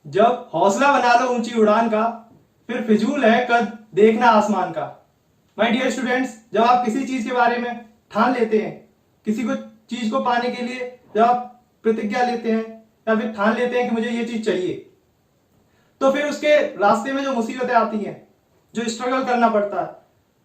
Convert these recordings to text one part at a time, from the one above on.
जब हौसला बना लो ऊंची उड़ान का, फिर फिजूल है कद देखना आसमान का। माय डियर स्टूडेंट्स, जब आप किसी चीज के बारे में ठान लेते हैं, किसी को चीज को पाने के लिए जब आप प्रतिज्ञा लेते हैं या फिर ठान लेते हैं कि मुझे ये चीज चाहिए, तो फिर उसके रास्ते में जो मुसीबतें आती हैं, जो स्ट्रगल करना पड़ता है,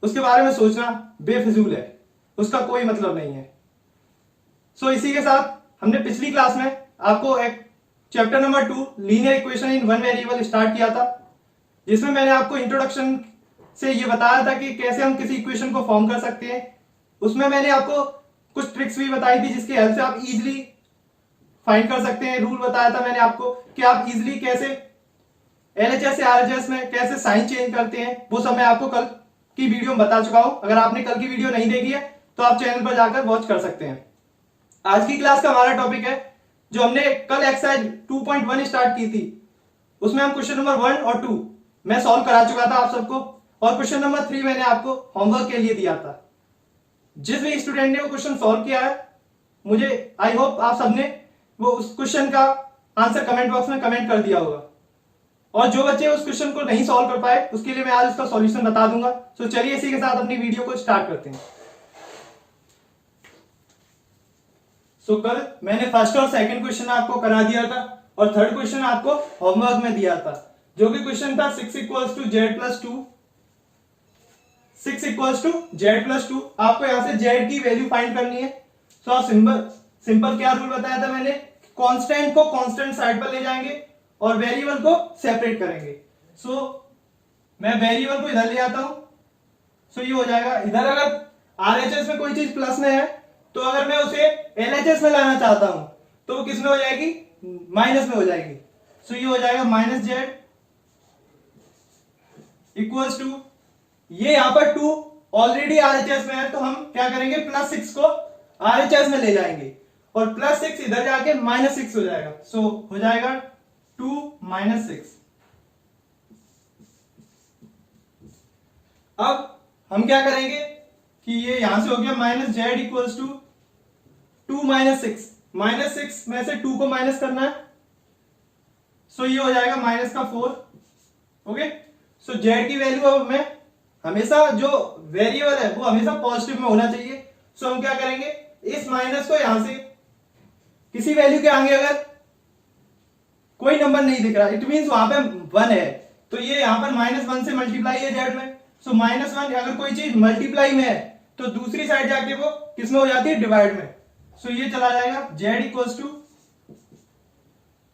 उसके बारे में सोचना बेफिजूल है, उसका कोई मतलब नहीं है। सो इसी के साथ हमने पिछली क्लास में आपको एक chapter number 2 linear equation in one variable start किया था, जिसमें मैंने आपको इंट्रोडक्शन से ये बताया था कि कैसे हम किसी इक्वेशन को फॉर्म कर सकते हैं। उसमें मैंने आपको कुछ ट्रिक्स भी बताई थी जिसकी हेल्प से आप इजीली फाइंड कर सकते हैं। रूल बताया था मैंने आपको कि आप इजीली कैसे एलएचएस से आरएचएस में कैसे साइन चेंज करते हैं, वो सब मैं आपको कल की वीडियो में बता चुका हूं। अगर आपने कल की वीडियो नहीं देखी है तो आप चैनल पर जाकर वॉच कर सकते हैं। आज की क्लास का हमारा टॉपिक है जो हमने कल एक्सरसाइज 2.1 स्टार्ट की थी, उसमें हम क्वेश्चन नंबर 1 और 2 मैं सॉल्व करा चुका था आप सबको, और क्वेश्चन नंबर 3 मैंने आपको होमवर्क के लिए दिया था। जिस भी स्टूडेंट ने वो क्वेश्चन सॉल्व किया है, मुझे आई होप आप सबने वो उस क्वेश्चन का आंसर कमेंट बॉक्स में कमेंट कर दिया होगा, और जो बच्चे उस क्वेश्चन को नहीं सॉल्व कर पाए उसके लिए मैं आज उसका सॉल्यूशन बता दूंगा। तो चलिए इसी के साथ अपनी वीडियो को स्टार्ट करते हैं। कल मैंने फर्स्ट और सेकंड क्वेश्चन आपको करा दिया था और थर्ड क्वेश्चन आपको होमवर्क में दिया था, जो कि क्वेश्चन था 6 = z+2। 6 = z+2 आपको यहां से z की वैल्यू फाइंड करनी है। तो आप सिंपल क्या रूल बताया था मैंने, कांस्टेंट को कांस्टेंट साइड पर ले जाएंगे और वेरिएबल को सेपरेट करेंगे। मैं वेरिएबल को इधर ले आता हूं। ये हो जाएगा, इधर अगर आरएचएस में कोई चीज प्लस में है तो अगर मैं उसे एलएचएस में लाना चाहता हूं तो वो किस में हो जाएगी, माइनस में हो जाएगी। ये हो जाएगा -z = ये यहां पर 2 ऑलरेडी आरएचएस में है, तो हम क्या करेंगे, +6 को आरएचएस में ले जाएंगे और +6 इधर जाके -6 हो जाएगा। हो जाएगा 2 - 6। अब हम क्या करेंगे कि ये यहां से हो गया -z = 2 - 6। -6 में से 2 को माइनस करना है, ये हो जाएगा -4। ओके, z की वैल्यू अब मैं हमेशा जो वेरिएबल है वो हमेशा पॉजिटिव में होना चाहिए। हम क्या करेंगे, इस माइनस को यहां से किसी वैल्यू के आगे अगर कोई नंबर नहीं दिख रहा, इट मींस वहां पे 1 है, तो ये यहां पर -1 से मल्टीप्लाई है z में। -1 अगर कोई चीज मल्टीप्लाई में है तो दूसरी साइड जाके वो किसमें हो जाती है, डिवाइड में। ये चला जाएगा z =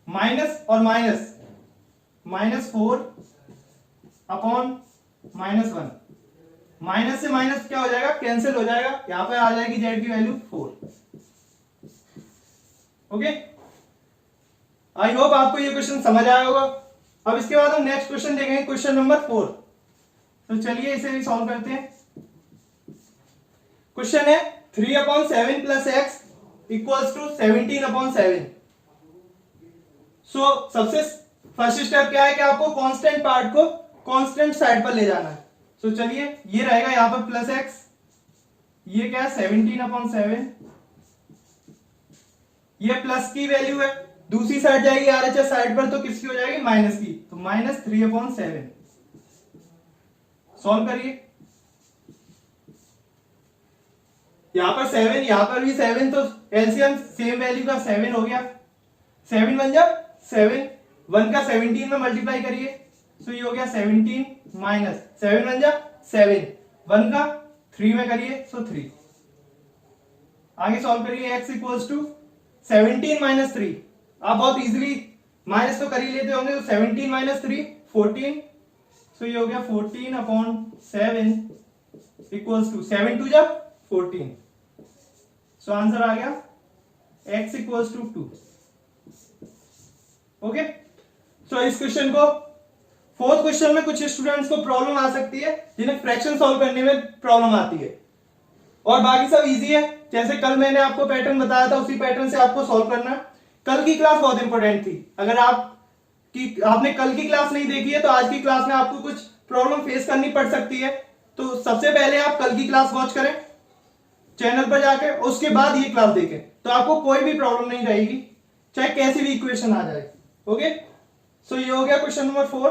माइनस और माइनस -4 अपॉन -1। माइनस से माइनस क्या हो जाएगा, कैंसिल हो जाएगा, यहां पर आ जाएगी z की वैल्यू 4। ओके, आई होप आपको ये क्वेश्चन समझ आया होगा। अब इसके बाद हम नेक्स्ट क्वेश्चन देखेंगे, क्वेश्चन नंबर 4। तो चलिए इसे भी सॉल्व करते हैं। क्वेश्चन है 3/7 + x = 17/7। सबसे फर्स्ट स्टेप क्या है कि आपको कांस्टेंट पार्ट को कांस्टेंट साइड पर ले जाना है। चलिए ये रहेगा यहां पर +x, ये क्या है 17/7, ये प्लस की वैल्यू है, दूसरी साइड जाएगी आरएचएस साइड पर तो किसकी हो जाएगी, माइनस की, तो -3/7। सॉल्व करिए, यहां पर 7, यहां पर भी 7, तो एलसीएम सेम वैल्यू का 7 हो गया। 7 बन जा 7, 1 का 17 में मल्टीप्लाई करिए, ये हो गया 17 माइनस 7 बन जा 7, 1 का 3 में करिए, 3। आगे सॉल्व करिए, x = 17 - 3। आप बहुत इजीली माइनस तो कर ही लेते होंगे, तो 17 - 3 14। ये हो गया 14/7 = 7 2 जा 14। आंसर आ गया x = 2। ओके, इस क्वेश्चन को, फोर्थ क्वेश्चन में कुछ स्टूडेंट्स को प्रॉब्लम आ सकती है जिन्हें फ्रैक्शन सॉल्व करने में प्रॉब्लम आती है, और बाकी सब इजी है। जैसे कल मैंने आपको पैटर्न बताया था उसी पैटर्न से आपको सॉल्व करना है। कल की क्लास बहुत इंपॉर्टेंट थी, अगर आपने कल की क्लास नहीं देखी है तो आज की क्लास में आपको कुछ प्रॉब्लम फेस करनी पड़ सकती है। तो सबसे पहले आप कल की क्लास वॉच करें चैनल पर जाकर, उसके बाद ये क्लास देखें, तो आपको कोई भी प्रॉब्लम नहीं रहेगी, चाहे कैसी भी इक्वेशन आ जाए। ओके, सो ये हो गया क्वेश्चन नंबर 4।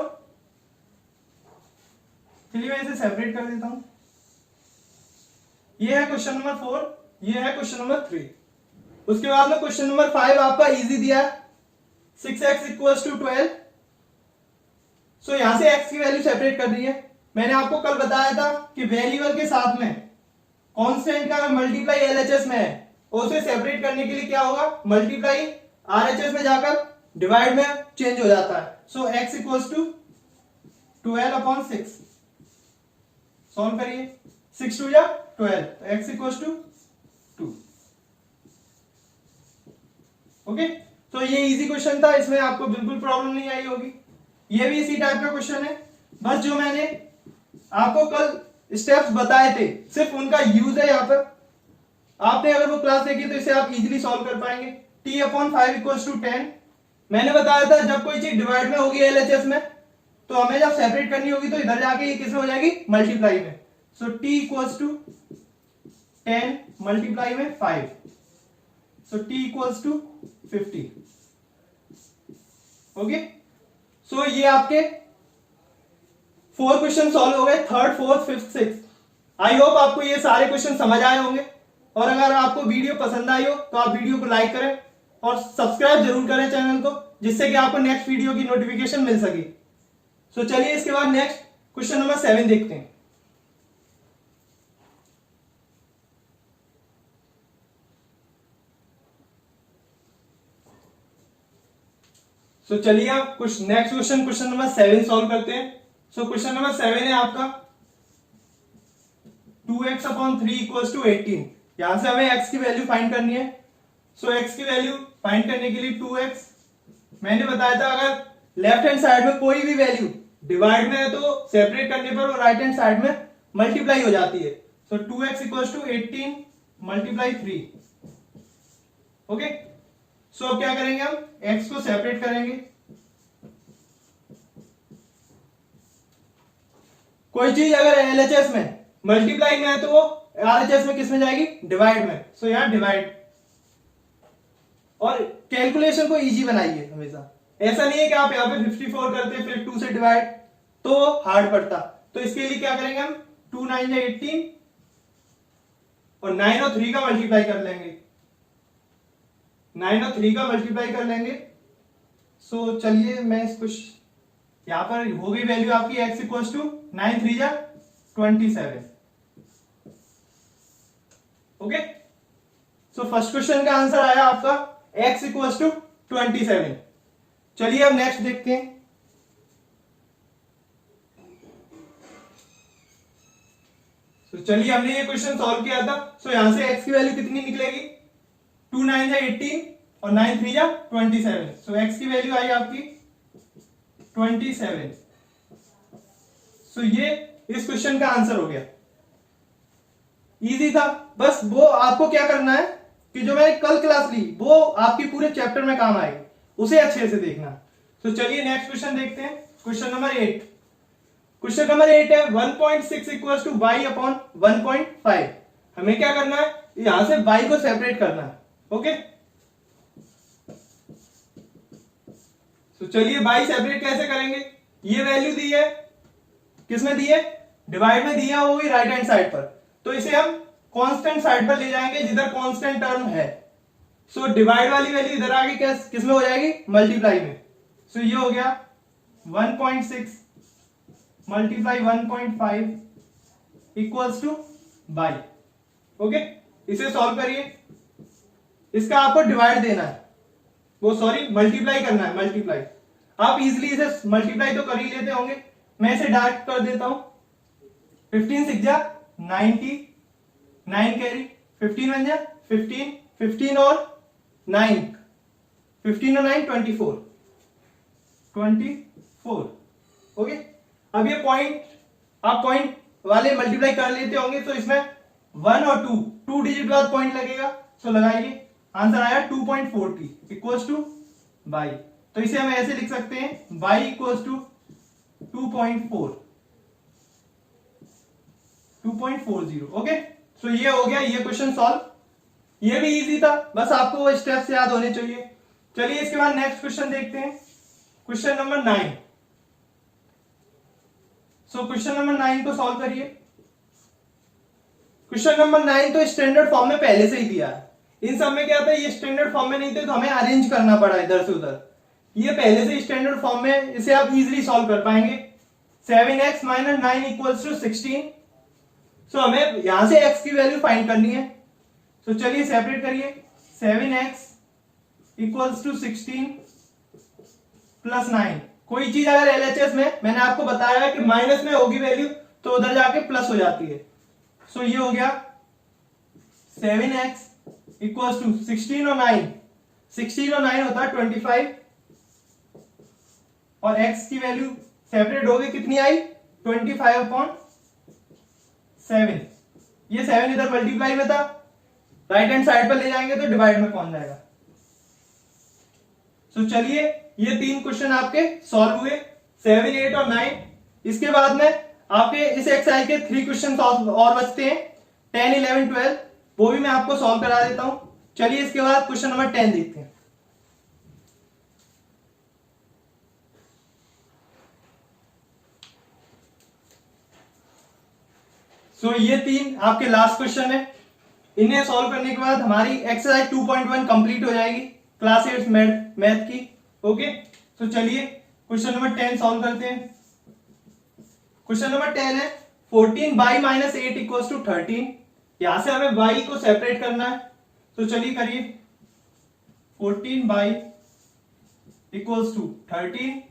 चलिए मैं इसे सेपरेट कर देता हूं। ये है क्वेश्चन नंबर 4, ये है क्वेश्चन नंबर 3। उसके बाद में क्वेश्चन नंबर 5 आपका इजी दिया है, 6x इक्वल्स टू 12। सो यहां से x की वैल्यू सेपरेट कर दी है। मैंने आपको कल बताया था कि वेरिएबल के साथ में कांस्टेंट का मल्टीप्लाई एलएचएस में है, उसे सेपरेट करने के लिए क्या होगा, मल्टीप्लाई आरएचएस में जाकर डिवाइड में चेंज हो जाता है। सो x इक्वल्स टू 12/6। सॉल्व करिए, 6 2 या 12, तो x इक्वल्स टू 2। ओके, तो ये इजी क्वेश्चन था, इसमें आपको बिल्कुल प्रॉब्लम नहीं आई होगी। ये भी इसी टाइप का क्वेश्चन है, बस जो मैंने आपको कल स्टेप्स बताए थे सिर्फ उनका यूज है यहाँ पर। आपने अगर वो क्लास देखी तो इसे आप इजीली सॉल्व कर पाएंगे। t/5 equals to 10। मैंने बताया था जब कोई चीज डिवाइड में होगी एलएचएस में, तो हमें जब सेपरेट करनी होगी तो इधर जाके ये किसमें हो जाएगी, मल्टीप्लाई में। सो t इक्वल्स टू 10 मल्टीप्लाई में 5, सो t इक्वल्स टू 50। ओके, सो ये आपके 4 क्वेश्चन सॉल्व हो गए, 3rd 4th 5th 6th। I hope आपको ये सारे क्वेश्चन समझ आए होंगे, और अगर आपको वीडियो पसंद आई हो तो आप वीडियो को लाइक करें और सब्सक्राइब जरूर करें चैनल को, जिससे कि आपको नेक्स्ट वीडियो की नोटिफिकेशन मिल सके। सो चलिए इसके बाद नेक्स्ट क्वेश्चन नंबर 7 देखते हैं। सो चलिए आप कुछ नेक्स्ट क्वेश्चन नंबर 7 सॉल्व करते हैं। सो क्वेश्चन नंबर 7 है आपका 2x/3 इक्वल्स टू 18। यहां से हमें x की वैल्यू फाइंड करनी है। सो x की वैल्यू फाइंड करने के लिए 2x, मैंने बताया था अगर लेफ्ट हैंड साइड में कोई भी वैल्यू डिवाइड में है तो सेपरेट करने पर वो राइट हैंड साइड में मल्टीप्लाई हो जाती है। So 2x equals to 18 multiply 3। Okay, so अब क्या करेंगे, हम x को सेपरेट करेंगे। कोई चीज अगर एलएचएस में मल्टीप्लाई में है तो वो आरएचएस में किस में जाएगी, डिवाइड में। सो यहां डिवाइड, और कैलकुलेशन को इजी बनाइए हमेशा। ऐसा नहीं है कि आप यहां पे 54 करते फिर 2 से डिवाइड तो हार्ड पड़ता। तो इसके लिए क्या करेंगे, हम 2 9 या 18 और 9 और 3 का मल्टीप्लाई कर लेंगे, 9 और 3 का मल्टीप्लाई कर लेंगे। सो चलिए मैं इसको यहां पर हो गई वैल्यू आपकी x इक्वल्स टू 9 3 जा 27। ओके, सो फर्स्ट क्वेश्चन का आंसर आया आपका x इक्वल्स टू 27। चलिए अब नेक्स्ट देखते हैं। तो चलिए हमने ये क्वेश्चन सॉल्व किया था। सो यहां से x की वैल्यू कितनी निकलेगी, 2 9 जा 18 और 9 3 जा 27। सो x की वैल्यू आई आपकी 27। सो ये इस क्वेश्चन का आंसर हो गया। इजी था, बस वो आपको क्या करना है कि जो मैंने कल क्लास ली वो आपकी पूरे चैप्टर में काम आएगी, उसे अच्छे से देखना। तो चलिए नेक्स्ट क्वेश्चन देखते हैं, क्वेश्चन नंबर 8। क्वेश्चन नंबर 8 है 1.6 इक्वल्स टू y अपॉन 1.5। हमें क्या करना है, यहां से y को सेपरेट करना है। ओके, तो चलिए y सेपरेट कैसे करेंगे, ये वैल्यू दी है, किसमें दी है, डिवाइड में दी है, वो भी राइट हैंड साइड पर। तो इसे हम कांस्टेंट साइड पर ले जाएंगे जिधर कांस्टेंट टर्म है। सो डिवाइड वाली वैल्यू इधर आगे किस में हो जाएगी, मल्टीप्लाई में। सो ये हो गया 1.6 multiply 1.5 equals to y। Okay, इसे सॉल्व करिए। इसका आपको डिवाइड देना है, वो सॉरी मल्टीप्लाई करना है, मल्टीप्लाई। आप इजीली इसे मल्टीप्लाई तो कर ही लेते होंगे, मैं इसे डायरेक्ट कर देता हूं। 15 6 जा 90, 9 कैरी, 15 1 जा 15, 15 और 9, 15 और 9 24। ओके, अब ये पॉइंट आप पॉइंट वाले मल्टीप्लाई कर लेते होंगे, तो इसमें 1 और 2 डिजिट बाद पॉइंट लगेगा। तो लगाइए, आंसर आया 2.40 इक्वल्स टू y। तो इसे हम ऐसे लिख सकते हैं y इक्वल्स टू 2.40। ओके, सो ये हो गया ये क्वेश्चन सॉल्व। ये भी इजी था, बस आपको वो स्टेप्स याद होने चाहिए। चलिए इसके बाद नेक्स्ट क्वेश्चन देखते हैं। Question number 9। So question number 9 को सॉल्व करिए। क्वेश्चन नंबर 9 तो स्टैंडर्ड फॉर्म में पहले से ही दिया है। इन सब में क्या था, ये स्टैंडर्ड फॉर्म में नहीं थे तो हमें अरेंज करना पड़ा इधर से उधर। ये पहले से स्टैंडर्ड फॉर्म में, इसे आप इजीली सॉल्व कर पाएंगे। 7x minus 9 equals to 16। सो हमें यहां से x की वैल्यू फाइंड करनी है। तो चलिए सेपरेट करिए। 7x equals to 16 plus 9। कोई चीज अगर एलएचएस में, मैंने आपको बताया है कि माइनस में होगी वैल्यू तो उधर जाके प्लस हो जाती है। सो ये हो गया 7x इक्वल्स टू 16 और 9, 16 और 9 होता है 25, और x की वैल्यू सेपरेट हो गई, कितनी आई 25/7। ये 7 इधर मल्टीप्लाई में था, राइट हैंड साइड पर ले जाएंगे तो डिवाइड में पहुंच जाएगा। सो चलिए ये 3 क्वेश्चन आपके सॉल्व हुए, 7, 8 और 9। इसके बाद में आपके इस एक्सरसाइज के 3 क्वेश्चन और बचते हैं, 10, 11, 12, वो भी मैं आपको सॉल्व करा देता हूं। चलिए इसके बाद क्वेश्चन नंबर 10 देखते हैं। सो ये 3 आपके लास्ट क्वेश्चन है। इन्हें सॉल्व करने के बाद हमारी एक्सरसाइज 2.1 कंप्लीट हो जाएगी क्लास 8 मैथ की। ओके, तो चलिए क्वेश्चन नंबर 10 सॉल्व करते हैं। क्वेश्चन नंबर 10 है 14 बाई माइनस 8 इक्वल्स टू 13। यहां से हमें बाई को सेपरेट करना है, तो चलिए करिए। 14 बाई इक्वल्स टू 13,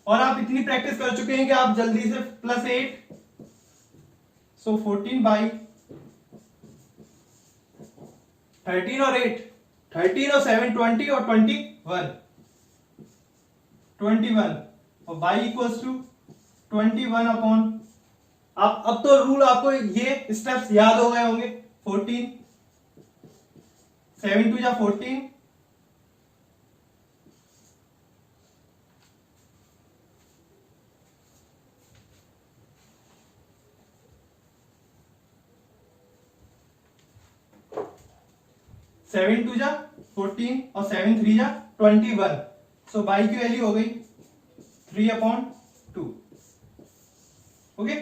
और आप इतनी प्रैक्टिस कर चुके हैं कि आप जल्दी से प्लस 8। सो 14 बाई 13 और 8, 13 और 7 20 और 21 और बाई इक्वल्स टू 21 अपॉन, आप अब तो रूल आपको ये स्टेप्स याद हो गए होंगे। 14, 7 2 जा 14, 7 2 जा 14 और 7 3 जा 21। सो बाई की वैल्यू हो गई 3/2। ओके,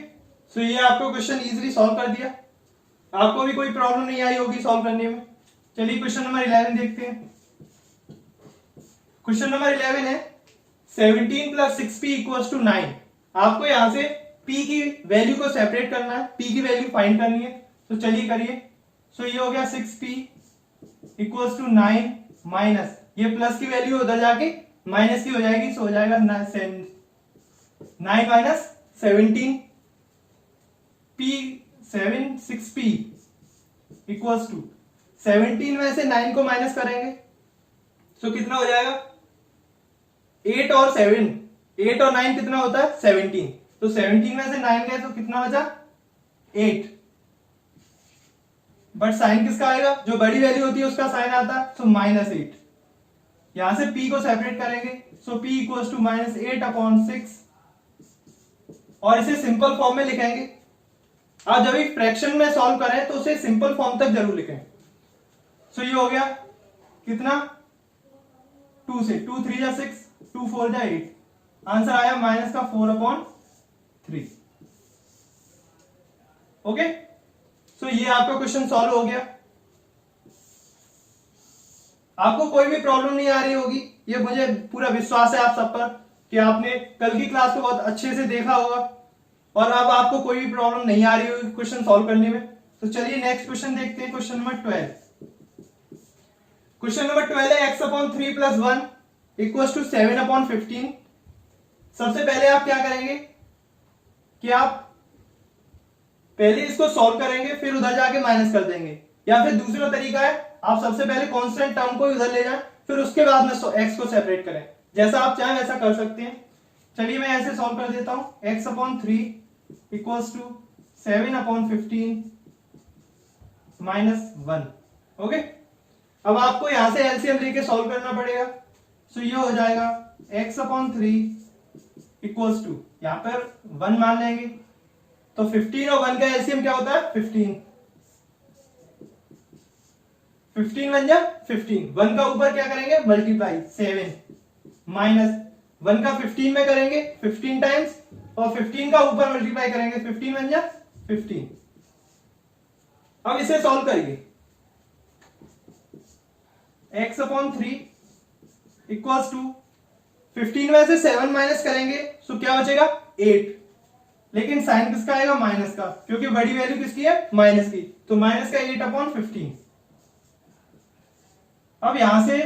सो ये आपको क्वेश्चन इजीली सॉल्व कर दिया, आपको भी कोई प्रॉब्लम नहीं आई होगी सॉल्व करने में। चलिए क्वेश्चन नंबर 11 देखते हैं। क्वेश्चन नंबर 11 है 17 प्लस 6p इक्वल्स टू 9। आपको यहां से p की वैल्यू को सेपरेट करना है, p की वैल्यू फाइंड करनी है, तो चलिए करिए। सो ये हो गया 6p इक्वल्स टू 9 माइनस, ये प्लस की वैल्यू उधर जाके माइनस की हो जाएगी, सो हो जाएगा 9 minus 17 p 6p equals to 17 में से 9 को माइनस करेंगे, सो कितना हो जाएगा 8 और 7, 8 और 9 कितना होता है 17, तो 17 में से 9 गए तो कितना बचा 8। बट साइन किसका आएगा, जो बड़ी वैल्यू होती है उसका साइन आता है, सो -8। यहां से p को सेपरेट करेंगे, सो p इक्वल्स टू -8/6, और इसे सिंपल फॉर्म में लिखेंगे। आप जब एक फ्रैक्शन में सॉल्व करें तो उसे सिंपल फॉर्म तक जरूर लिखें। सो ये हो गया कितना 2 से 2 3 जा 6, 2 4 जा 8, आंसर आया -4/3। ओके, सो ये आपका क्वेश्चन सॉल्व हो गया। आपको कोई भी प्रॉब्लम नहीं आ रही होगी, ये मुझे पूरा विश्वास है आप सब पर कि आपने कल की क्लास को बहुत अच्छे से देखा होगा, और अब आपको कोई भी प्रॉब्लम नहीं आ रही होगी क्वेश्चन सॉल्व करने में। तो चलिए नेक्स्ट क्वेश्चन देखते हैं, क्वेश्चन नंबर 12। क्वेश्चन नंबर 12 है x/3 + 1 इक्वल्स टू 7/15। सबसे पहले आप क्या करेंगे कि आप पहले इसको सॉल्व करेंगे, फिर उधर जाके माइनस कर देंगे, या फिर दूसरा तरीका है आप सबसे पहले कांस्टेंट टर्म को उधर ले जाएं, फिर उसके बाद में x को सेपरेट करें। जैसा आप चाहें वैसा कर सकते हैं। चलिए मैं ऐसे सॉल्व कर देता हूं, x/3 इक्वल्स टू 7/15 -1। ओके, अब आपको यहां से एलसीएम लेके सॉल्व करना पड़ेगा। सो ये हो जाएगा x/3 इक्वल्स टू, यहां पर 1 मान लेंगे, तो 15 और 1 का एलसीएम क्या होता है 15, 15 बन जा 15, 1 का ऊपर क्या करेंगे मल्टीप्लाई 7 माइनस 1 का 15 में करेंगे 15 टाइम्स, और 15 का ऊपर मल्टीप्लाई करेंगे 15 बन जा 15। अब इसे सॉल्व करिए। x अपॉन 3 इक्वल्स टू 15 में से 7 माइनस करेंगे तो क्या बचेगा 8, लेकिन साइन किसका आएगा माइनस का, क्योंकि बड़ी वैल्यू किसकी है माइनस की, तो माइनस का 8 अपॉन 15। अब यहां से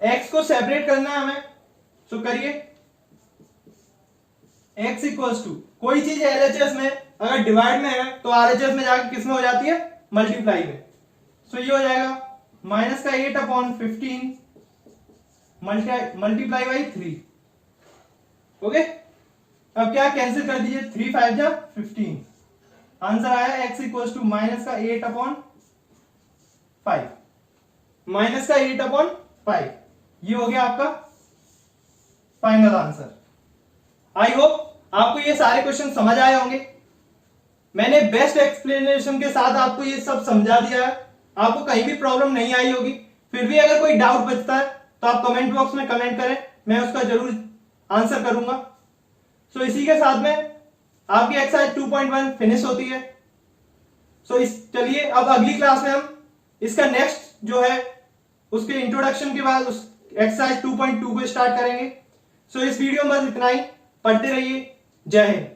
x को सेपरेट करना है हमें, तो करिए। x इक्वल्स टू कोई चीज LHS में अगर डिवाइड में है तो RHS में जाकर किस में हो जाती है मल्टीप्लाई में, तो ये हो जाएगा माइनस का 8 अपॉन 15 मल्टीप्लाई बाई 3। ओके, अब क्या कैंसिल कर दीजिए, 3 5 जा 15, आंसर आया x इक्वल्स टू माइनस का 8 अपॉन 5, माइनस का 8 अपॉन 5। ये हो गया आपका फाइनल आंसर। आई होप आपको ये सारे क्वेश्चन समझ आए होंगे। मैंने बेस्ट एक्सप्लेनेशन के साथ आपको ये सब समझा दिया है, आपको कहीं भी प्रॉब्लम नहीं आई होगी। फिर भी अगर कोई डाउट बचता है तो आप कमेंट बॉक्स में कमेंट करें, मैं उसका जरूर आंसर करूंगा। सो इसी के साथ में आपकी एक्सरसाइज 2.1 फिनिश होती है। सो चलिए अब अगली क्लास में हम इसका नेक्स्ट जो है उसके इंट्रोडक्शन के बाद उस एक्सरसाइज 2.2 को स्टार्ट करेंगे। सो इस वीडियो में बस इतना ही, पढ़ते रहिए। जय हिंद।